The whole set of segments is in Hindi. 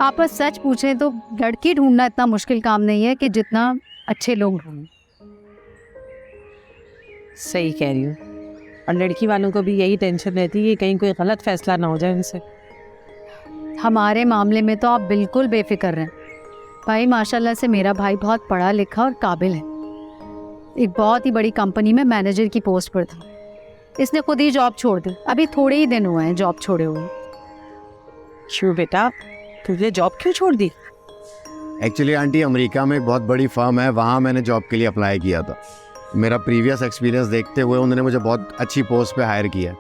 आप बस सच पूछें तो लड़की ढूंढना इतना मुश्किल काम नहीं है कि जितना अच्छे लोग ढूंढें। सही कह रही हूँ। और लड़की वालों को भी यही टेंशन रहती है कि कहीं कोई गलत फैसला ना हो जाए उनसे। हमारे मामले में तो आप बिल्कुल बेफिक्र हैं। भाई माशाल्लाह से मेरा भाई बहुत पढ़ा लिखा और काबिल है। एक बहुत ही बड़ी कंपनी में मैनेजर की पोस्ट पर था। इसने खुद ही जॉब छोड़ दी। अभी थोड़े ही दिन हुए हैं जॉब छोड़े हुए। क्यों बेटा, तुझे जॉब क्यों छोड़ दी? एक्चुअली आंटी, अमेरिका में एक बहुत बड़ी फर्म है, वहाँ मैंने जॉब के लिए अप्लाई किया था। मेरा प्रीवियस एक्सपीरियंस देखते हुए उन्होंने मुझे बहुत अच्छी पोस्ट पे हायर किया।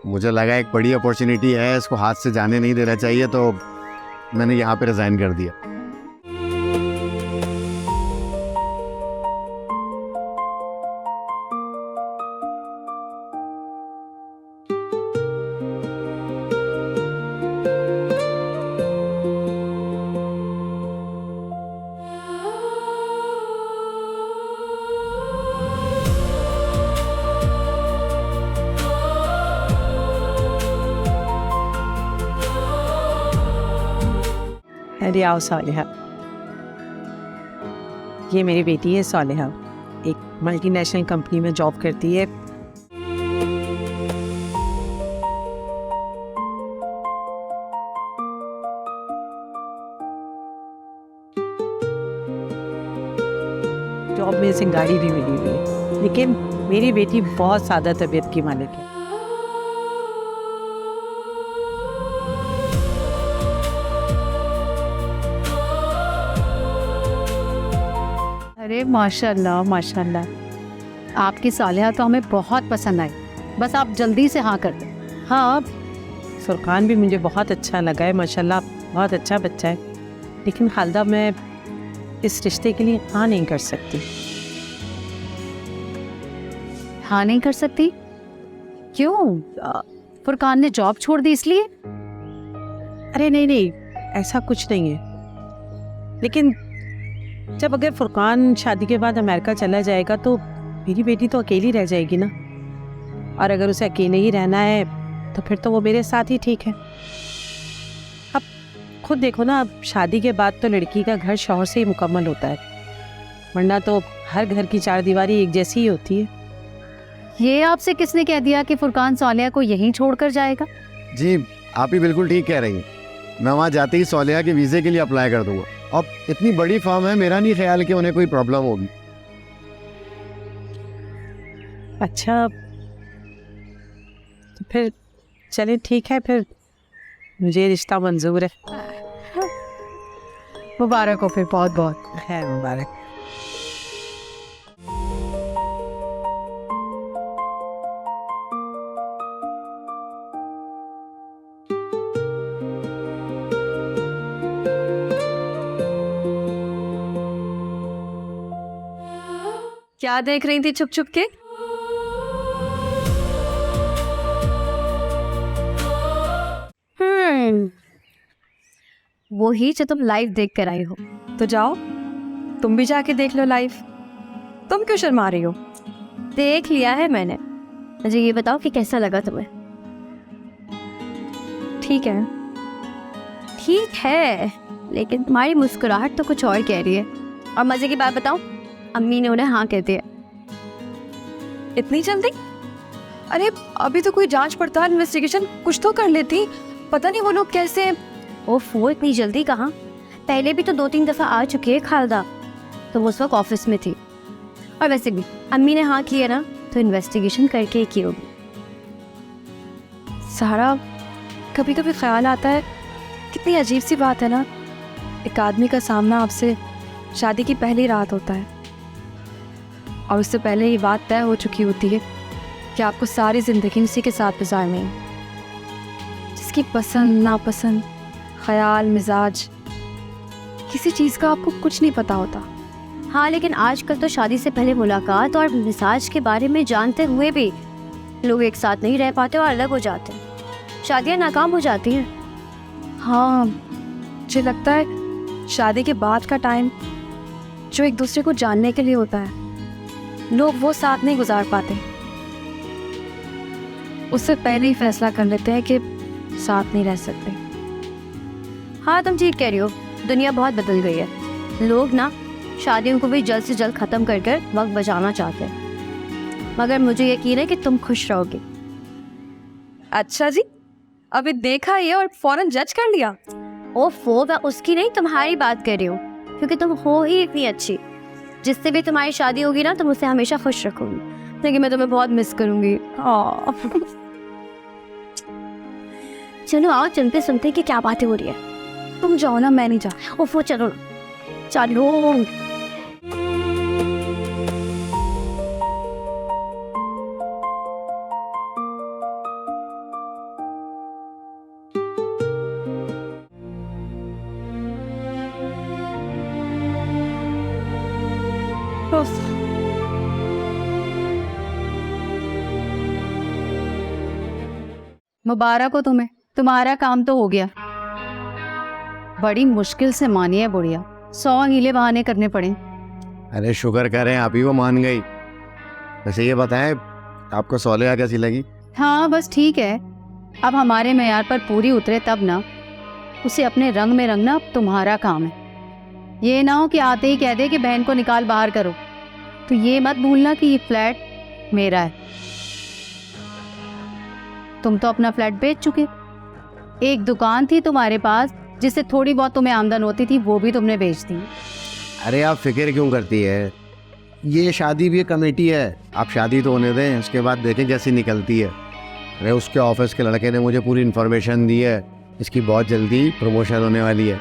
मुझे लगा एक बड़ी अपॉर्चुनिटी है, इसको हाथ से जाने नहीं देना चाहिए, तो मैंने यहाँ पे रिज़ाइन कर दिया। अरे आओ सालिहा, ये मेरी बेटी है सालिहा, एक मल्टीनेशनल कंपनी में जॉब करती है। जॉब में से गाड़ी भी मिली हुई है, लेकिन मेरी बेटी बहुत सादा तबीयत की मालिक है। अरे माशाल्लाह माशाल्लाह, आपकी सालिहा तो हमें बहुत पसंद आई। बस आप जल्दी से हाँ कर दें। हाँ, फुरकान भी मुझे बहुत अच्छा लगा है, माशाल्लाह बहुत अच्छा बच्चा है। लेकिन खालदा, मैं इस रिश्ते के लिए हाँ नहीं कर सकती। हाँ नहीं कर सकती? क्यों? फुरकान ने जॉब छोड़ दी इसलिए? अरे नहीं नहीं, ऐसा कुछ नहीं है। लेकिन जब अगर फुरकान शादी के बाद अमेरिका चला जाएगा तो मेरी बेटी तो अकेली रह जाएगी ना। और अगर उसे अकेले ही रहना है तो फिर तो वो मेरे साथ ही ठीक है। अब खुद देखो ना, अब शादी के बाद तो लड़की का घर शौहर से ही मुकम्मल होता है, वरना तो हर घर की चार दीवारी एक जैसी ही होती है। ये आपसे किसने कह दिया कि फुरकान सालिहा को यहीं छोड़कर जाएगा? जी, आप ही बिल्कुल ठीक कह रही हैं। मैं वहाँ जाते ही सालिहा के वीज़े के लिए अप्लाई कर दूँगा। अब इतनी बड़ी फर्म है, मेरा नहीं ख्याल कि उन्हें कोई प्रॉब्लम होगी। अच्छा, तो फिर चलिए ठीक है, फिर मुझे रिश्ता मंजूर है। मुबारक हो फिर, बहुत बहुत खैर मुबारक। क्या देख रही थी छुप छुप के? वो ही जो तुम लाइव देख कर आई हो। तो जाओ तुम भी जाके देख लो लाइव। तुम क्यों शर्मा रही हो? देख लिया है मैंने। मुझे ये बताओ कि कैसा लगा तुम्हें? ठीक है, ठीक है, लेकिन तुम्हारी मुस्कुराहट तो कुछ और कह रही है। और मजे की बात बताऊं, अम्मी ने उन्हें हाँ कह दिया। इतनी जल्दी? अरे अभी तो कोई जांच पड़ताल, इन्वेस्टिगेशन कुछ तो कर लेती। पता नहीं वो लोग कैसे। ओफो, इतनी जल्दी कहाँ? पहले भी तो 2-3 दफा आ चुकी है खालदा, तो वो उस वक्त ऑफिस में थी। और वैसे भी अम्मी ने हाँ की है ना, तो इन्वेस्टिगेशन करके ही की होगी। सारा कभी कभी ख्याल आता है, कितनी अजीब सी बात है ना, एक आदमी का सामना आपसे शादी की पहली रात होता है और उससे पहले ये बात तय हो चुकी होती है कि आपको सारी ज़िंदगी उसी के साथ गुजारनी है, जिसकी पसंद नापसंद, ख्याल, मिजाज, किसी चीज़ का आपको कुछ नहीं पता होता। हाँ, लेकिन आजकल तो शादी से पहले मुलाकात और मिजाज के बारे में जानते हुए भी लोग एक साथ नहीं रह पाते और अलग हो जाते हैं। शादियाँ नाकाम हो जाती हैं। हाँ, मुझे लगता है शादी के बाद का टाइम जो एक दूसरे को जानने के लिए होता है, लोग वो साथ नहीं गुजार पाते। उससे पहले ही फैसला कर लेते हैं कि साथ नहीं रह सकते। हाँ तुम ठीक कह रही हो, दुनिया बहुत बदल गई है। लोग ना शादियों को भी जल्द से जल्द ख़त्म कर कर वक्त बचाना चाहते हैं, मगर मुझे यकीन है कि तुम खुश रहोगे। अच्छा जी, अभी देखा ये और फौरन जज कर लिया। ओफो, मैं उसकी नहीं तुम्हारी बात कर रही हूँ, क्योंकि तुम हो ही इतनी अच्छी। जिससे भी तुम्हारी शादी होगी ना, तुम उसे हमेशा खुश रखोगी। लेकिन मैं तुम्हें बहुत मिस करूँगी। चलो आओ, चलते सुनते कि क्या बातें हो रही है। तुम जाओ ना, मैं नहीं जा। ओफो चलो ना, चलो। मुबारक हो तुम्हें, तुम्हारा काम तो हो गया। बड़ी मुश्किल से मानी है बुढ़िया, 100 हीले बहाने करने पड़े। अरे शुक्र करें आप ही वो मान गई। वैसे ये बताएं, आपको सोलेहा कैसी लगी? हाँ बस ठीक है, अब हमारे मेयार पर पूरी उतरे तब ना। उसे अपने रंग में रंगना अब तुम्हारा काम है। ये ना हो कि आते ही कह दे कि बहन को निकाल बाहर करो। तो ये मत भूलना कि ये फ्लैट मेरा है। तुम तो अपना फ्लैट बेच चुके। एक दुकान थी तुम्हारे पास जिससे थोड़ी बहुत तुम्हें आमदन होती थी, वो भी तुमने बेच दी। अरे आप फिक्र क्यों करती है? ये शादी भी एक कमेटी है, आप शादी तो होने दें, उसके बाद देखें कैसी निकलती है। अरे उसके ऑफिस के लड़के ने मुझे पूरी इन्फॉर्मेशन दी है, इसकी बहुत जल्दी प्रमोशन होने वाली है।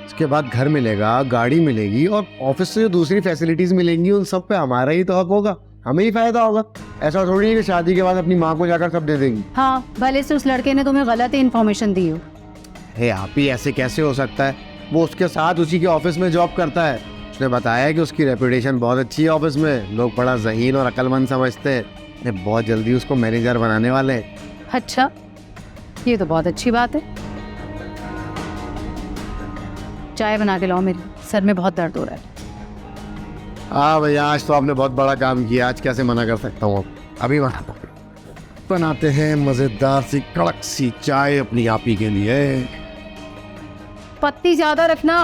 इसके बाद घर मिलेगा, गाड़ी मिलेगी और ऑफिस से जो दूसरी फैसिलिटीज़ मिलेंगी उन सब पे हमारा ही तो हक होगा, हमें ही फायदा होगा। ऐसा थोड़ी है कि शादी के बाद अपनी माँ को जाकर सब दे देंगी। हाँ, भले से उस लड़के ने तुम्हें गलत इन्फॉर्मेशन दी हो। हे आप ही, ऐसे कैसे हो सकता है? वो उसके साथ उसी के ऑफिस में जॉब करता है। उसने बताया कि उसकी रेपुटेशन बहुत अच्छी है ऑफिस में, लोग बड़ा ज़हीन और अक्लमंद समझते हैं। बहुत जल्दी उसको मैनेजर बनाने वाले हैं। अच्छा, ये तो बहुत अच्छी बात है। चाय बना के लाओ, मेरे सर में बहुत दर्द हो रहा है। हाँ भैया, आज तो आपने बहुत बड़ा काम किया, आज कैसे मना कर सकता हूँ? अभी बनाते हैं मज़ेदार सी कड़क सी चाय अपनी आप ही के लिए। पत्ती ज्यादा रखना।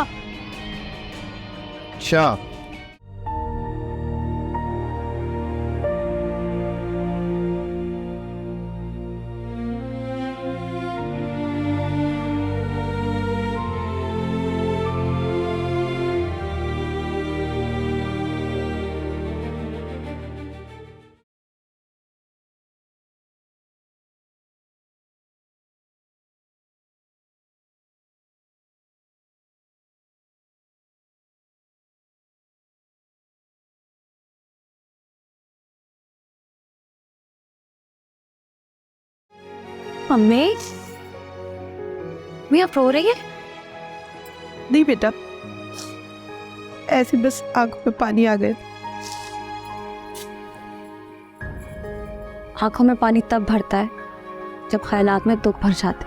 अच्छा, मम्मी, मैं आप रो रही है? नहीं बेटा, ऐसे बस आंखों में पानी आ गया। आंखों में पानी तब भरता है जब ख्यालात में दुख भर जाते।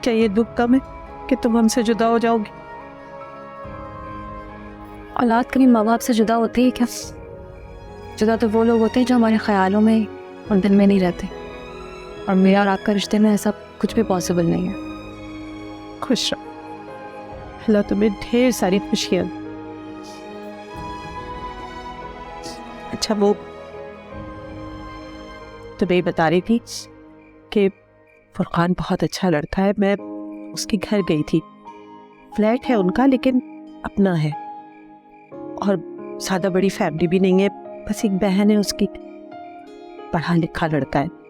क्या ये दुख कम है कि तुम हमसे जुदा हो जाओगी? औलाद कभी माँ बाप से जुदा होती है क्या? जुदा तो वो लोग होते हैं जो हमारे ख्यालों में और दिल में नहीं रहते। और मेरा और आपका रिश्ते में ऐसा कुछ भी पॉसिबल नहीं है। खुश रहो, अल्लाह तुम्हें ढेर सारी खुशियाँ। अच्छा, वो तुम्हें बता रही थी कि फुरकान बहुत अच्छा लड़का है। मैं उसके घर गई थी। फ्लैट है उनका, लेकिन अपना है और ज़्यादा बड़ी फैमिली भी नहीं है, बस एक बहन है उसकी। पढ़ा लिखा लड़का है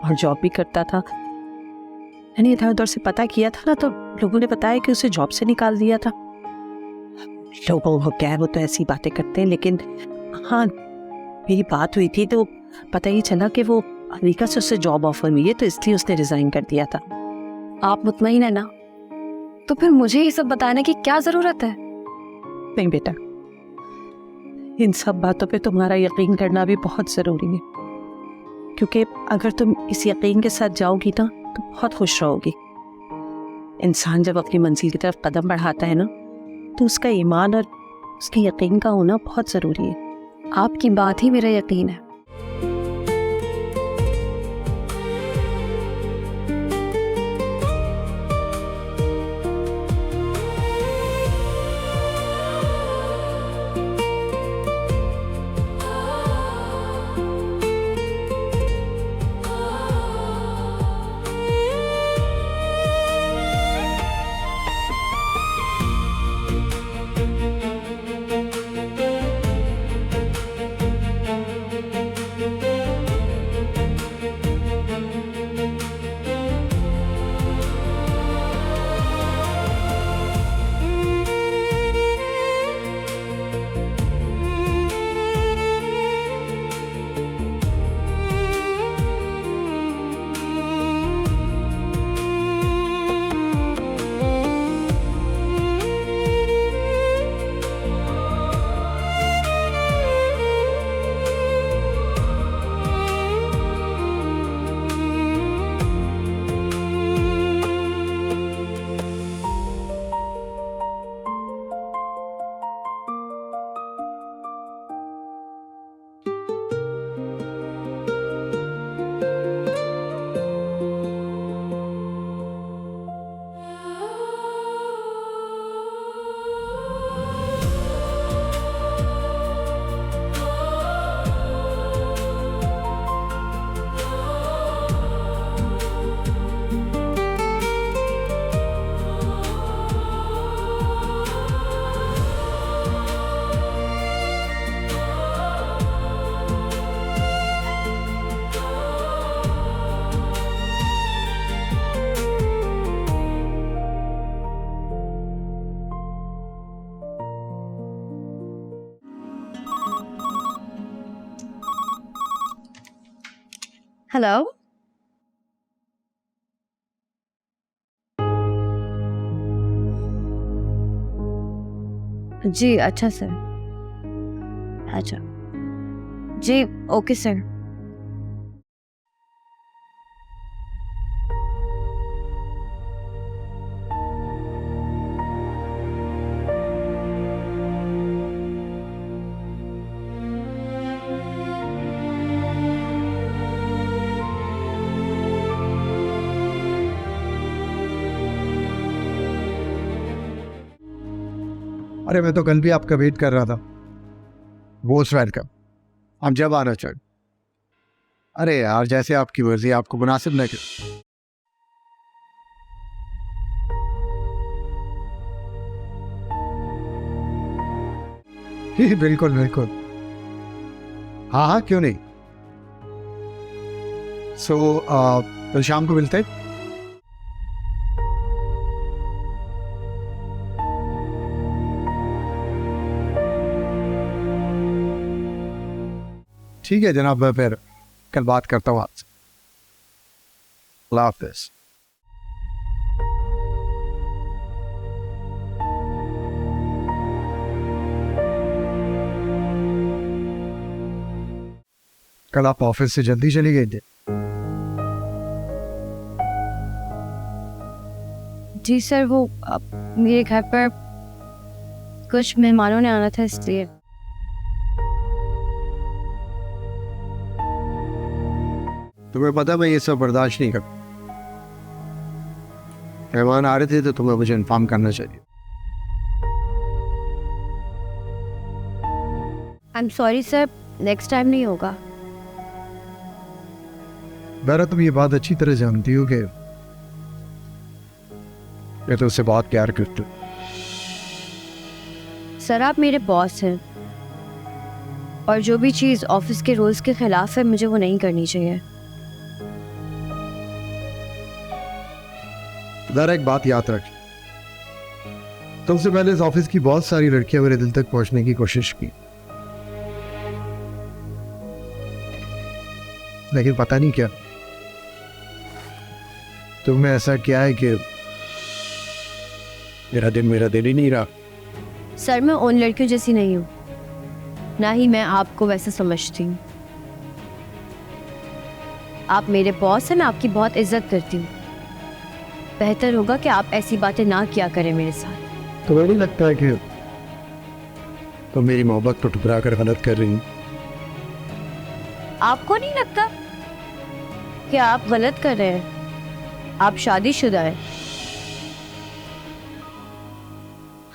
और जॉब भी करता था। मैंने इधर उधर से पता किया था ना, तो लोगों ने बताया कि उसे जॉब से निकाल दिया था। लोगों को क्या है, वो तो ऐसी बातें करते हैं। लेकिन हाँ, मेरी बात हुई थी तो पता ही चला कि वो अमेरिका से उससे जॉब ऑफर हुई है, तो इसलिए उसने रिजाइन कर दिया था। आप मुतमईन है ना? तो फिर मुझे ये सब बताने की क्या जरूरत है? नहीं बेटा, इन सब बातों पे तुम्हारा यकीन करना भी बहुत ज़रूरी है, क्योंकि अगर तुम इस यकीन के साथ जाओगी ना तो बहुत खुश रहोगी। इंसान जब अपनी मंजिल की तरफ कदम बढ़ाता है ना, तो उसका ईमान और उसके यकीन का होना बहुत ज़रूरी है। आपकी बात ही मेरा यकीन है। हेलो। जी अच्छा सर। अच्छा जी, ओके सर। अरे मैं तो कल भी आपका वेट कर रहा था। मोस्ट वेलकम, आप जब आना चाहें। अरे यार जैसे आपकी मर्जी, आपको मुनासिब लगे। ही बिल्कुल बिल्कुल, हाँ हाँ क्यों नहीं। सो कल शाम को मिलते हैं। ठीक है जनाब, मैं फिर कल बात करता हूँ आपसे। अल्लाह हाफ़िज़। कल आप ऑफिस से जल्दी चली गई थी? जी सर, वो मेरे घर पर कुछ मेहमानों ने आना था इसलिए। तुम्हें पता मैं ये सब बर्दाश्त नहीं करता। मेहमान आ रहे थे तो तुम्हें मुझे इन्फॉर्म करना चाहिए। I am sorry sir, next time नहीं होगा। बेरा तुम ये बात अच्छी तरह जानती हो कि मैं तो उससे बहुत प्यार करती हूँ। सर आप मेरे बॉस हैं और जो भी चीज़ ऑफिस के रूल्स के खिलाफ है मुझे वो नहीं करनी चाहिए। जरा एक बात याद रख, तुमसे पहले इस ऑफिस की बहुत सारी लड़कियां मेरे दिल तक पहुंचने की कोशिश की, लेकिन पता नहीं क्या तुमने ऐसा किया है कि मेरा दिल ही नहीं रहा। सर मैं उन लड़कियों जैसी नहीं हूँ, ना ही मैं आपको वैसे समझती हूँ। आप मेरे बॉस हैं, मैं आपकी बहुत इज्जत करती हूँ। बेहतर होगा कि आप ऐसी बातें ना किया करें मेरे साथ। तुम्हें नहीं लगता है कि तुम मेरी मोहब्बत को ठुकरा कर गलत कर रही हो? आपको नहीं लगता कि आप गलत कर रहे हैं? आप शादीशुदा हैं,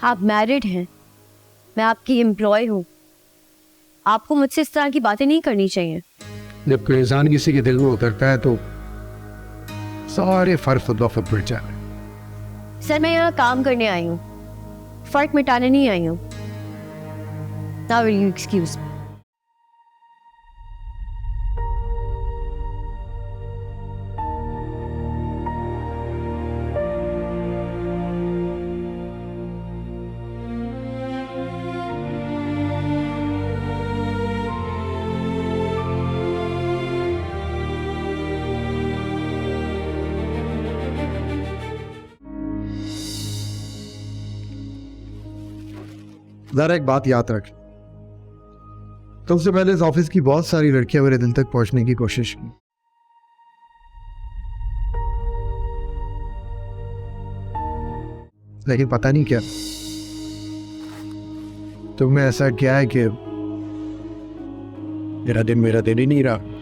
आप मैरिड हैं, मैं आपकी एम्प्लॉय हूँ। आपको मुझसे इस तरह की बातें नहीं करनी चाहिए। जब कोई इंसान किसी के दिल में उतरता है तो सारे फर्क मिट जाते हैं। सर मैं यहाँ काम करने आई हूँ, फर्क मिटाने नहीं आई हूँ। Now will you excuse me? जरा एक बात याद रख, तुमसे पहले इस ऑफिस की बहुत सारी लड़कियां मेरे दिल तक पहुंचने की कोशिश की, लेकिन पता नहीं क्या तुमने ऐसा किया है कि मेरा दिल ही नहीं रहा।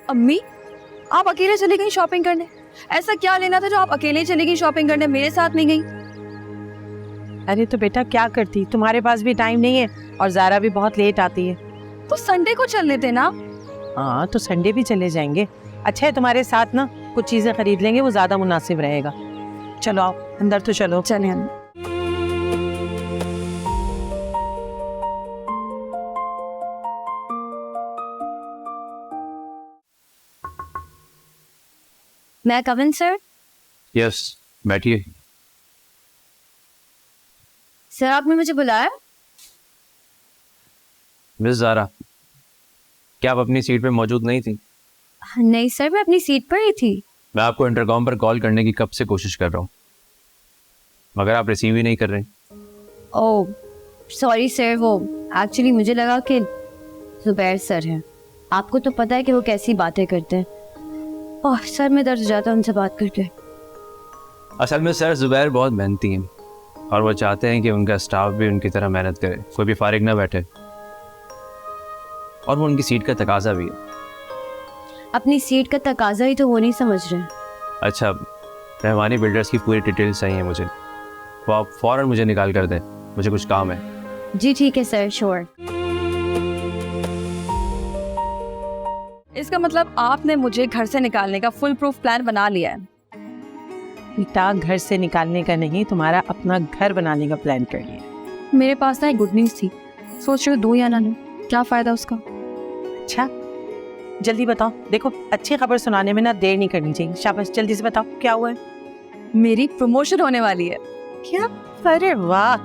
अम्मी, आप अकेले चली गई शॉपिंग करने? ऐसा क्या लेना था जो आप अकेले चली गई शॉपिंग करने, मेरे साथ नहीं गई? अरे तो बेटा क्या करती, तुम्हारे पास भी टाइम नहीं है और ज़ारा भी बहुत लेट आती है। तो संडे को चल लेते ना। हाँ तो संडे भी चले जाएंगे। अच्छा है तुम्हारे साथ ना कुछ चीज़ें खरीद लेंगे, वो ज़्यादा मुनासिब रहेगा। चलो आओ अंदर तो चलो। चले हम। मैं कविन सर? यस, बैठिए। सर आपने मुझे बुलाया? मिस ज़ारा, क्या आप अपनी सीट पे मौजूद नहीं थी? नहीं सर, मैं अपनी सीट पर ही थी। मैं आपको इंटरकॉम पर कॉल करने की कब से कोशिश कर रहा हूँ, मगर आप रिसीव ही नहीं कर रहे। ओह सॉरी सर, वो एक्चुअली मुझे लगा कि जुबैर सर हैं। आपको तो पता है कि वो कैसी बातें करते हैं। ओह सर में दर्द हो जाता है उनसे बात करके। असल में सर जुबैर बहुत मेहनती हैं और वो चाहते हैं कि उनका स्टाफ भी उनकी तरह मेहनत करे, कोई भी फारिग ना बैठे, और वो उनकी सीट का तकाजा भी है। अपनी सीट का तकाजा ही तो वो नहीं समझ रहे। अच्छा, रहमानी बिल्डर्स की पूरी डिटेल्स चाहिए मुझे, वो आप फ़ौरन मुझे निकाल कर दें, मुझे कुछ काम है। जी ठीक है सर, श्योर। इसका मतलब आपने मुझे घर से निकालने का फुल प्रूफ प्लान बना लिया है। बेटा घर से निकालने का नहीं, तुम्हारा अपना घर बनाने का प्लान कर लिया। मेरे पास ना एक गुड न्यूज़ थी, सोच रही हूँ दूँ या ना लूँ, क्या फ़ायदा उसका। अच्छा जल्दी बताओ। देखो अच्छी खबर सुनाने में ना देर नहीं करनी चाहिए। शाबाश जल्दी से बताओ क्या हुआ है। मेरी प्रमोशन होने वाली है। क्या? अरे वाह,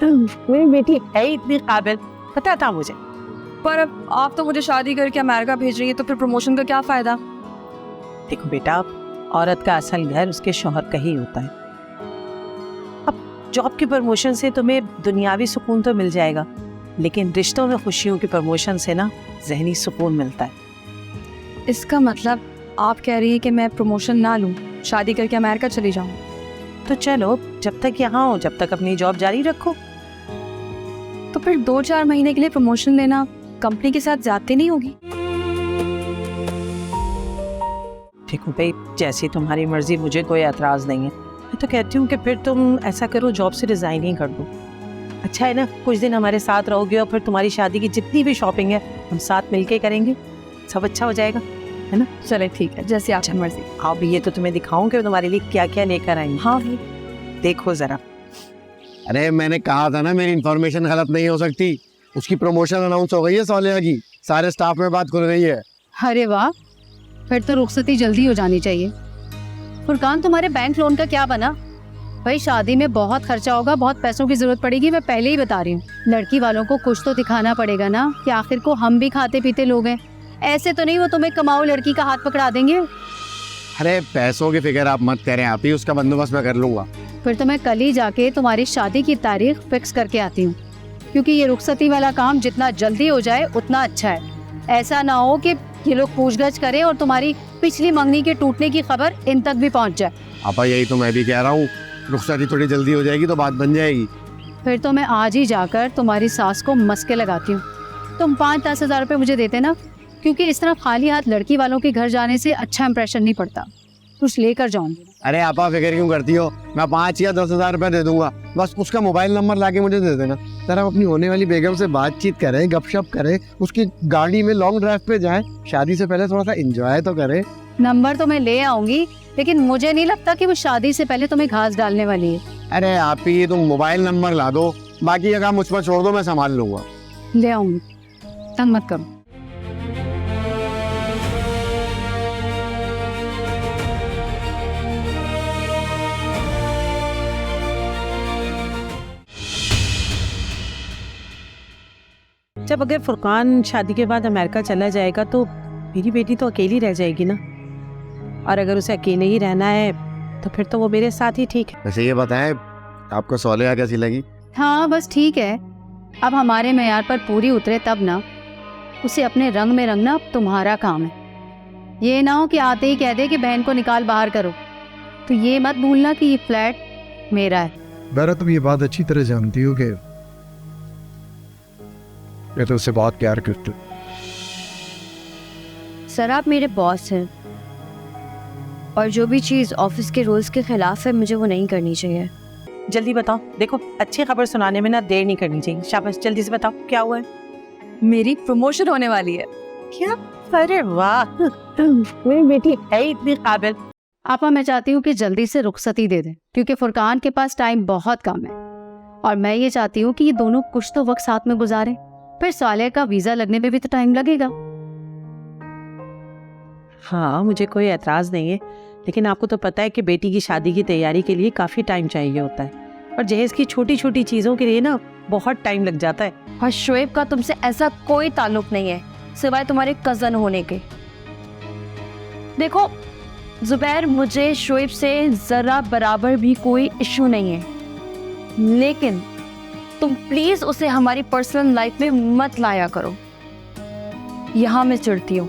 मेरी बेटी है इतनी काबिल, पता था मुझे। पर अब आप तो मुझे शादी करके अमेरिका भेज रही है, तो फिर प्रमोशन का क्या फ़ायदा। देखो बेटा, औरत का असल घर उसके शौहर का ही होता है। अब जॉब की प्रमोशन से तुम्हें दुनियावी सुकून तो मिल जाएगा, लेकिन रिश्तों में खुशियों की प्रमोशन से ना ज़हनी सुकून मिलता है। इसका मतलब आप कह रही है कि मैं प्रमोशन ना लूँ, शादी करके अमेरिका चली जाऊँ। तो चलो जब तक यहाँ हो जब तक अपनी जॉब जारी रखो। तो फिर 2-4 महीने के लिए प्रमोशन लेना कंपनी के साथ ज्यादती नहीं होगी? देखो भाई, जैसी तुम्हारी मर्जी, मुझे कोई एतराज़ नहीं है। मैं तो कहती हूँ कि फिर तुम ऐसा करो, जॉब से रिज़ाइन ही कर दो। अच्छा है ना, कुछ दिन हमारे साथ रहोगे और फिर तुम्हारी शादी की जितनी भी शॉपिंग है हम साथ मिलके करेंगे, सब अच्छा हो जाएगा, है ना। चले ठीक है, जैसे आपकी मर्जी। हाँ भी, ये तो तुम्हें दिखाऊं कि तुम्हारे लिए क्या क्या लेकर आएंगे। हाँ भी देखो जरा। अरे मैंने कहा था ना मेरी इन्फॉर्मेशन गलत नहीं हो सकती। उसकी प्रमोशन अनाउंस हो गई है सोलिया की, सारे स्टाफ में बात खुल रही है। अरे वाह, फिर तो रुखसती जल्दी हो जानी चाहिए। फुरकान तुम्हारे बैंक लोन का क्या बना? भाई शादी में बहुत खर्चा होगा, बहुत पैसों की जरूरत पड़ेगी, मैं पहले ही बता रही हूँ। लड़की वालों को कुछ तो दिखाना पड़ेगा ना कि आखिर को हम भी खाते पीते लोग हैं। ऐसे तो नहीं वो तुम्हें कमाऊ लड़की का हाथ पकड़ा देंगे। अरे पैसों की फिक्र आप मत करें, आप ही उसका बंदोबस्त मैं कर लूंगा। फिर तो मैं कल ही जाके तुम्हारी शादी की तारीख फिक्स करके आती हूँ, क्योंकि ये रुखसती वाला काम जितना जल्दी हो जाए उतना अच्छा है। ऐसा ना हो कि ये लोग पूछगछ करें और तुम्हारी पिछली मंगनी के टूटने की खबर इन तक भी पहुँच जाए। आपा यही तो मैं भी कह रहा हूँ, रुखसती थोड़ी जल्दी हो जाएगी तो बात बन जाएगी। फिर तो मैं आज ही जाकर तुम्हारी सास को मस्के लगाती हूँ। तुम 5-10 हज़ार रुपये मुझे देते ना, क्योंकि इस तरह खाली हाथ लड़की वालों के घर जाने से अच्छा इंप्रेशन नहीं पड़ता। कुछ लेकर जाऊंगी। अरे आपा फिक्र क्यों करती हो, मैं 5 या 10 हज़ार रुपये दे दूंगा, बस उसका मोबाइल नंबर लाके मुझे दे देना। सर हम अपनी होने वाली बेगम से बातचीत करें, गपशप करें, उसकी गाड़ी में लॉन्ग ड्राइव पे जाएं, शादी से पहले थोड़ा सा एंजॉय तो करें। नंबर तो मैं ले आऊंगी, लेकिन मुझे नहीं लगता कि वो शादी से पहले तुम्हें घास डालने वाली है। अरे आप ही तुम मोबाइल नंबर ला दो, बाकी का काम मुझ पर छोड़ दो, मैं संभाल लूंगा। ले आऊंगी, तंग मत करो। जब अगर फुरकान शादी के बाद अमेरिका चला जाएगा तो मेरी बेटी तो अकेली रह जाएगी ना, और अगर उसे अकेले ही रहना है तो फिर तो वो मेरे साथ ही ठीक है। वैसे ये बताएं आपको सोलिया कैसी लगी? हाँ बस ठीक है, अब हमारे मेयार पर पूरी उतरे तब ना। उसे अपने रंग में रंगना अब तुम्हारा काम है। ये ना हो कि आते ही कह दे कि बहन को निकाल बाहर करो। तो ये मत भूलना कि ये फ्लैट मेरा है। बेरा तुम ये बात अच्छी तरह जानती हो कि मैं तो उससे बहुत प्यार करती हूँ। सर आप मेरे बॉस हैं और जो भी चीज़ ऑफिस के रूल्स के खिलाफ है मुझे वो नहीं करनी चाहिए। जल्दी बताओ, देखो अच्छी खबर सुनाने में ना देर नहीं करनी चाहिए। शाबाश, जल्दी से बताओ क्या हुआ है। मेरी प्रमोशन होने वाली है। क्या? अरे वाह, मेरी बेटी है इतनी काबिल। आपा मैं चाहती हूँ कि जल्दी से रुखसती दे दें, क्योंकि फुरकान के पास टाइम बहुत कम है और मैं ये चाहती हूँ कि ये दोनों कुछ तो वक्त साथ में गुजारें। फिर सालिया का वीजा लगने में भी तो टाइम लगेगा। हाँ, मुझे कोई एतराज नहीं है, लेकिन आपको तो पता है कि बेटी की शादी की तैयारी के लिए काफी टाइम चाहिए होता है और जहेज की छोटी छोटी चीजों के लिए ना बहुत टाइम लग जाता है। और शोएब का तुमसे ऐसा कोई ताल्लुक नहीं है सिवाय तुम्हारे कजन होने के। देखो जुबैर, मुझे शोएब से जरा बराबर भी कोई इशू नहीं है, लेकिन तुम प्लीज उसे हमारी पर्सनल लाइफ में मत लाया करो। यहां मैं चिढ़ती हूँ।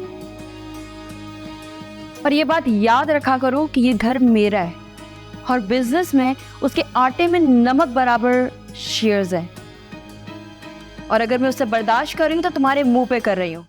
और ये बात याद रखा करो कि ये घर मेरा है और बिजनेस में उसके आटे में नमक बराबर शेयर्स है। और अगर मैं उसे बर्दाश्त कर रही हूँ तो तुम्हारे मुंह पे कर रही हूँ।